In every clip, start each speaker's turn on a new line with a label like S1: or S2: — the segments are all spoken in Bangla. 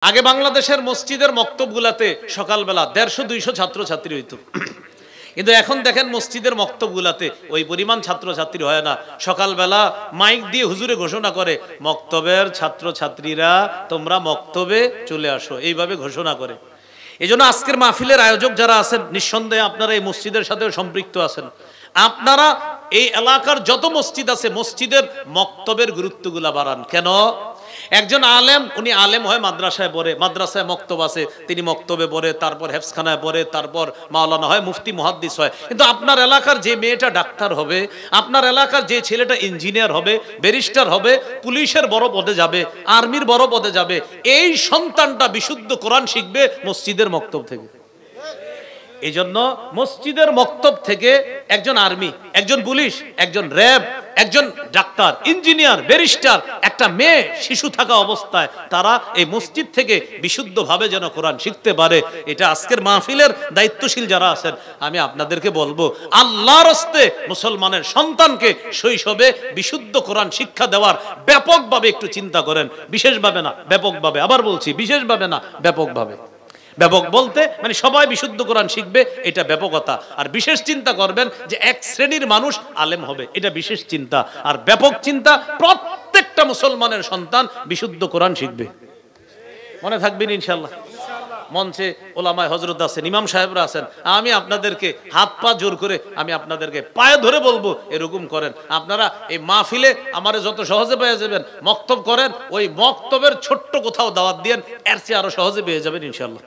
S1: আগে বাংলাদেশের মসজিদের মক্তবগুলাতে সকালবেলা 150-200 ছাত্রছাত্রী হইতো, কিন্তু এখন দেখেন মসজিদের মক্তবগুলাতে ওই পরিমাণ ছাত্রছাত্রী হয় না। সকালবেলা মাইক দিয়ে হুজুরে ঘোষণা করে, মক্তবের ছাত্রছাত্রীরা তোমরা মক্তবে চলে আসো, এইভাবে ঘোষণা করে। এই জন্য আজকের মাহফিলের আয়োজক যারা আছেন, নিঃসন্দেহে আপনারা এই মসজিদের সাথে সম্পৃক্ত আছেন। আপনারা এই এলাকার যত মসজিদ আছে মসজিদের মক্তবের গুরুত্বগুলা বাড়ান। কেন? একজন আলেম, উনি আলেম হয় মাদ্রাসায় পড়ে, মাদ্রাসায় মক্তব আছে, তিনি মক্তবে পড়ে, তারপর হেফজখানায় পড়ে, তারপর মাওলানা হয়, মুফতি মুহাদ্দিস হয়। কিন্তু আপনার এলাকার যে মেয়েটা ডাক্তার হবে, আপনার এলাকার যে ছেলেটা ইঞ্জিনিয়ার হবে, ব্যারিস্টার হবে, পুলিশের বড় পদে যাবে, আর্মির বড় পদে যাবে, এই সন্তানটা বিশুদ্ধ কোরআন শিখবে মসজিদের মক্তব থেকে। এই জন্য মসজিদের মক্তব থেকে একজন আর্মি, একজন পুলিশ, একজন র্যাব, একজন ডাক্তার, ইঞ্জিনিয়ার, ব্যারিস্টার, একটা মেয়ে শিশু থাকা অবস্থায় তারা এই মসজিদ থেকে বিশুদ্ধভাবে যেন কোরআন শিখতে পারে, এটা আজকের মাহফিলের দায়িত্বশীল যারা আছেন আমি আপনাদেরকে বলবো, আল্লাহর হস্তে মুসলমানের সন্তানকে শৈশবে বিশুদ্ধ কোরআন শিক্ষা দেওয়ার ব্যাপকভাবে একটু চিন্তা করেন। বিশেষভাবে না, ব্যাপকভাবে। আবার বলছি, বিশেষভাবে না, ব্যাপকভাবে। ব্যাপক বলতে মানে সবাই বিশুদ্ধ কোরআন শিখবে, এটা ব্যাপকতা। আর বিশেষ চিন্তা করবেন যে এক শ্রেণীর মানুষ আলেম হবে, এটা বিশেষ চিন্তা। আর ব্যাপক চিন্তা, প্রত্যেকটা মুসলমানের সন্তান বিশুদ্ধ কোরআন শিখবে। মনে থাকবেন ইনশাআল্লাহ। মঞ্চে ওলামায়ে হযরত আছেন, ইমাম সাহেবরা আছেন, আমি আপনাদেরকে হাত পা জোর করে আমি আপনাদেরকে পায়ে ধরে বলবো এরকম করেন। আপনারা এই মাহফিলে আমারে যত সহজে পেয়ে যাবেন, মক্তব করেন, ওই মক্তবের ছোট্ট কোথাও দাওয়াত দিয়েন, এর চেয়ে আরো সহজে পেয়ে যাবেন ইনশাআল্লাহ।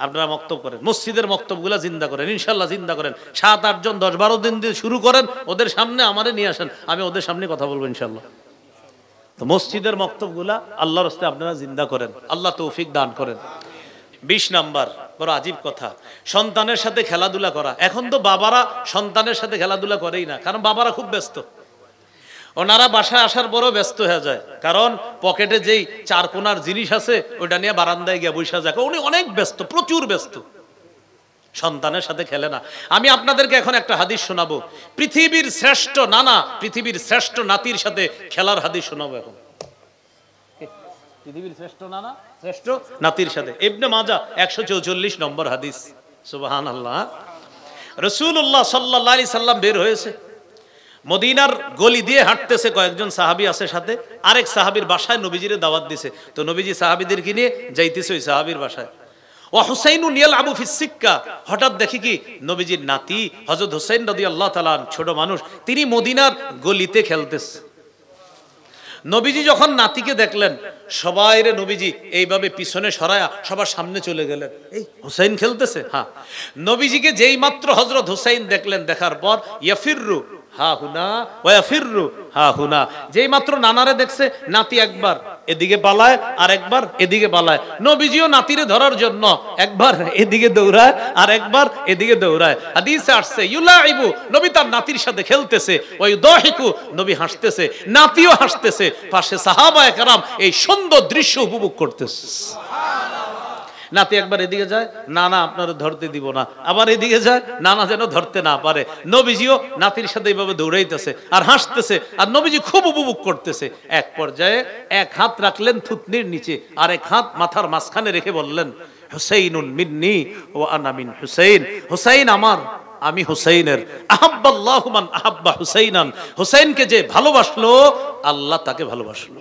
S1: আপনারা মক্তব করেন, মসজিদের মক্তবগুলা জিন্দা করেন, ইনশাল্লাহ জিন্দা করেন। 7-8 জন 10-12 দিন দিয়ে শুরু করেন, ওদের সামনে আমারে নিয়ে আসেন, আমি ওদের সামনে কথা বলবো ইনশাল্লাহ। তো মসজিদের মক্তবগুলা আল্লাহর রাস্তায় আপনারা জিন্দা করেন, আল্লাহ তৌফিক দান করেন। 20 নাম্বার বড় আজীব কথা, সন্তানের সাথে খেলাধুলা করা। এখন তো বাবারা সন্তানের সাথে খেলাধুলা করেই না, কারণ বাবারা খুব ব্যস্ত। ওনারা বাসায় আসার পরও ব্যস্ত হয়ে যায়, কারণ পকেটে যেই 4 কোনার জিনিস আছে ওইটা নিয়ে বারান্দায় গিয়ে বসে যায়। উনি অনেক ব্যস্ত, প্রচুর ব্যস্ত, সন্তানের সাথে খেলে না। আমি আপনাদেরকে এখন একটা হাদিস শোনাবো, পৃথিবীর শ্রেষ্ঠ নানা, পৃথিবীর শ্রেষ্ঠ নাতির সাথে খেলার হাদিস শোনাবো এখন। পৃথিবীর শ্রেষ্ঠ নানা, শ্রেষ্ঠ নাতির সাথে। ইবনে মাজাহ 144 নম্বর হাদিস। সুবহানাল্লাহ। রাসূলুল্লাহ সাল্লাল্লাহু আলাইহি সাল্লাম বের হয়েছে, মদিনার গলি দিয়ে হাঁটতেছে, কয়েকজন সাহাবী আছে সাথে, আরেক সাহাবীর বাসায় নবীজিরে দাওয়াত দিছে। তো নবীজি সাহাবীদেরকে নিয়ে যাইতেছে ওই সাহাবীর বাসায়। ওয়া হুসাইনুন ইয়ালআবু ফিস সিক্কা, হঠাৎ দেখি কি নবীজির নাতি হযরত হুসাইন রাদিয়াল্লাহু তাআলা, ছোট মানুষ, তিনি মদিনার গলিতে খেলতেছে। নবীজি যখন নাতিকে দেখলেন, সবাইরে নবীজি এইভাবে পিছনে সরায়া সবার সামনে চলে গেলেন। এই হুসাইন খেলতেছে। হ্যাঁ, নবীজিকে যেই মাত্র হযরত হুসাইন দেখলেন, দেখার পর ইয়াফিররু হা হুনা ওয়া ইয়াফিররু হা হুনা, যেই মাত্র নানারে দেখছে, নাতি একবার এদিকে পালায় আর একবার এদিকে পালায়। নবীজিও নাতিরে ধরার জন্য একবার এদিকে দৌড়ায় আর একবার এদিকে দৌড়ায়। হাদিসে আসছে ইউলাইবু, নবী তার নাতির সাথে খেলতেছে, ওই দাহিকু, নবী হাসতেছে, নাতিও হাসতেছে, পাশে সাহাবায়ে কেরাম এই সুন্দর দৃশ্য উপভোগ করতেছে। নাতি একবার এদিকে যায়, নানা আপনারা ধরতে দিব না, আবার এদিকে যায়, নানা যেন ধরতে না পারে। নবীজিও নাতির সাথে এইভাবে দৌড়াইতেছে আর হাসতেছে, আর নবীজি খুব উপভোগ করতেছে। এক পর্যায়ে এক হাত রাখলেন থুতনির নিচে, আর এক হাত মাথার মাঝখানে রেখে বললেন, হুসাইনুন মিন্নি ওয়া আনা মিন হুসাইন, হুসাইন আমার, আমি হুসাইনের। আহাব্বাল্লাহু মান আহাব্বা হুসাইনান, হুসাইনকে যে ভালোবাসলো আল্লাহ তাকে ভালোবাসলো।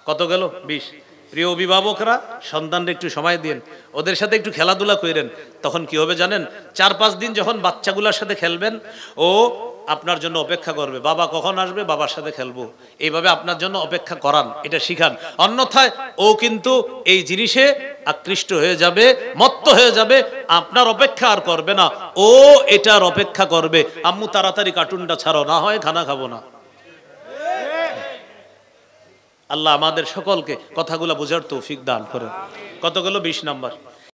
S1: কত গেল? 20। প্রিয় অভিভাবকরা, সন্তানদের একটু সময় দিন, ওদের সাথে একটু খেলাধুলা করেন। তখন কি হবে জানেন? 4-5 দিন যখন বাচ্চাগুলোর সাথে খেলবেন, ও আপনার জন্য অপেক্ষা করবে, বাবা কখন আসবে, বাবার সাথে খেলবো, এইভাবে আপনার জন্য অপেক্ষা করান, এটা শিখান। অন্যথায় ও কিন্তু এই জিনিসে আকৃষ্ট হয়ে যাবে, মত্ত হয়ে যাবে, আপনার অপেক্ষা আর করবে না, ও এটার অপেক্ষা করবে, আম্মু তাড়াতাড়ি কার্টুনটা ছাড়ো, না হয় খানা খাবো না। আল্লাহ আমাদের সকলকে কথাগুলো বোঝার তৌফিক দান করেন। কত গেল? 20 নাম্বার।